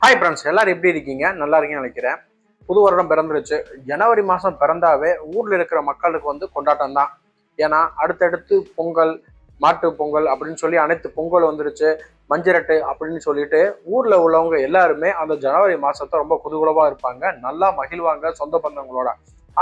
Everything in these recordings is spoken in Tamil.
ஹாய் ஃப்ரெண்ட்ஸ், எல்லாரும் எப்படி இருக்கீங்க? நல்லா இருக்கீங்கன்னு நினைக்கிறேன். புது வருடம் பிறந்துருச்சு. ஜனவரி மாதம் பிறந்தாவே ஊரில் இருக்கிற மக்களுக்கு கொண்டாட்டம் தான். ஏன்னா அடுத்தடுத்து பொங்கல், மாட்டு பொங்கல் அப்படின்னு சொல்லி அனைத்து பொங்கல் வந்துருச்சு. மஞ்சரட்டு அப்படின்னு சொல்லிட்டு ஊரில் உள்ளவங்க எல்லாருமே அந்த ஜனவரி மாதத்தை ரொம்ப குதூகலமாக இருப்பாங்க, நல்லா மகிழ்வாங்க சொந்த பந்தங்களோட.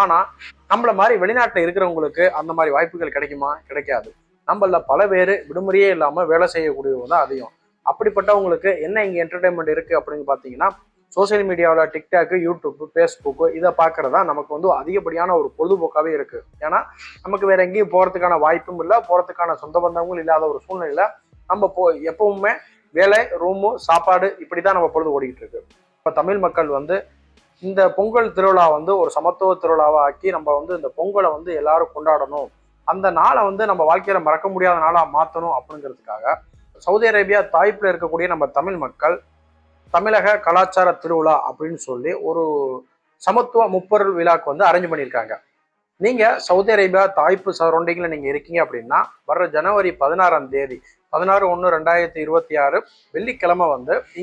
ஆனால் நம்மள மாதிரி வெளிநாட்டில் இருக்கிறவங்களுக்கு அந்த மாதிரி வாய்ப்புகள் கிடைக்குமா? கிடைக்காது. நம்மள பல பேர் விடுமுறையே இல்லாமல் வேலை செய்யக்கூடியவங்க தான் அதிகம். அப்படிப்பட்டவங்களுக்கு என்ன இங்கே என்டர்டைன்மெண்ட் இருக்குது அப்படின்னு பார்த்தீங்கன்னா, சோசியல் மீடியாவில் டிக்டாக்கு, யூடியூப், ஃபேஸ்புக்கு இதை பார்க்குறதா நமக்கு அதிகப்படியான ஒரு பொழுதுபோக்காகவே இருக்குது. ஏன்னா நமக்கு வேற எங்கேயும் போகிறதுக்கான வாய்ப்பும் இல்லை, போகிறதுக்கான சொந்த பந்தங்களும் இல்லாத ஒரு சூழ்நிலையில் நம்ம எப்பவுமே வேலை, ரூமு, சாப்பாடு இப்படி தான் நம்ம பொழுது ஓடிக்கிட்டு இருக்கு. இப்போ தமிழ் மக்கள் இந்த பொங்கல் திருவிழா ஒரு சமத்துவ திருவிழாவை ஆக்கி நம்ம இந்த பொங்கலை எல்லாரும் கொண்டாடணும், அந்த நாளை நம்ம வாழ்க்கையில மறக்க முடியாத நாளாக மாற்றணும் அப்படிங்கிறதுக்காக சவுதி அரேபியா தாய்ப்பில் இருக்கக்கூடிய நம்ம தமிழ் மக்கள் தமிழக கலாச்சார திருவிழா அப்படின்னு சொல்லி ஒரு சமத்துவ முப்பொருள் விழாக்கு அரேஞ்ச் பண்ணியிருக்காங்க. நீங்க சவுதி அரேபியா தாய்ப்பு சரௌண்டிங்ல நீங்க இருக்கீங்க அப்படின்னா வர்ற ஜனவரி 16ஆம் தேதி 16/1/2026 வெள்ளிக்கிழமை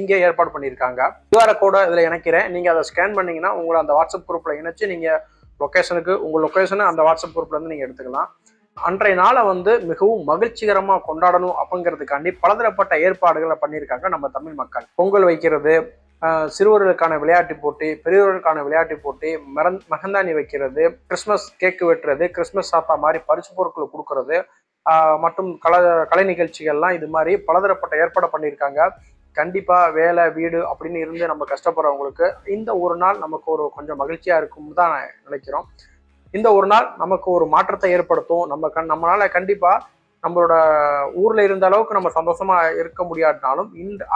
இங்கே ஏற்பாடு பண்ணியிருக்காங்க. QR கோட இதில் இணைக்கிறேன். நீங்க அதை ஸ்கேன் பண்ணீங்கன்னா உங்களை அந்த வாட்ஸ்அப் குரூப்ல இணைச்சு நீங்க உங்க லொக்கேஷனை அந்த வாட்ஸ்அப் குரூப்ல இருந்து நீங்க எடுத்துக்கலாம். அன்றைய நாளை மிகவும் மகிழ்ச்சிகரமா கொண்டாடணும் அப்படிங்கிறதுக்காண்டி பலதரப்பட்ட ஏற்பாடுகளை பண்ணியிருக்காங்க நம்ம தமிழ் மக்கள். பொங்கல் வைக்கிறது, சிறுவர்களுக்கான விளையாட்டு போட்டி, பெரியவர்களுக்கான விளையாட்டு போட்டி, மகந்தாணி வைக்கிறது, கிறிஸ்மஸ் கேக்கு வெட்டுறது, கிறிஸ்மஸ் சாத்தா மாதிரி பரிசு பொருட்கள் கொடுக்கறது மற்றும் கலை நிகழ்ச்சிகள்லாம் இது மாதிரி பலதரப்பட்ட ஏற்பாடு பண்ணியிருக்காங்க. கண்டிப்பா வேலை, வீடு அப்படின்னு இருந்து நம்ம கஷ்டப்படுறவங்களுக்கு இந்த ஒரு நாள் நமக்கு கொஞ்சம் மகிழ்ச்சியா இருக்கும் தான் நினைக்கிறோம். இந்த ஒரு நாள் நமக்கு ஒரு மாற்றத்தை ஏற்படுத்தும். நம்மளால கண்டிப்பா நம்மளோட ஊர்ல இருந்த அளவுக்கு நம்ம சந்தோஷமா இருக்க முடியாட்டினாலும்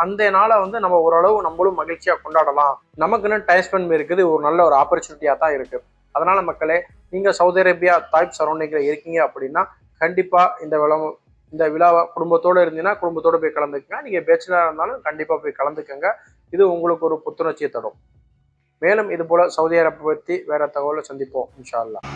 அந்த நாளை நம்ம ஓரளவு நம்மளும் மகிழ்ச்சியா கொண்டாடலாம். நமக்குன்னு டைம் ஸ்பெண்ட் இருக்குது, ஒரு நல்ல ஒரு ஆப்பர்ச்சுனிட்டியா தான் இருக்கு. அதனால மக்களே, நீங்க சவுதி அரேபியா தாய்ப் சரௌண்டிங்ல இருக்கீங்க அப்படின்னா கண்டிப்பா இந்த விழாவை குடும்பத்தோடு இருந்தீங்கன்னா குடும்பத்தோடு போய் கலந்துக்குங்க. நீங்க பேச்சுலரா இருந்தாலும் கண்டிப்பா போய் கலந்துக்கங்க. இது உங்களுக்கு ஒரு புத்துணர்ச்சியை தரும். மேலும் இது போல சவுதி அரேபியா பற்றி வேற தகவலை சந்திப்போம் இன்ஷா அல்லாஹ்.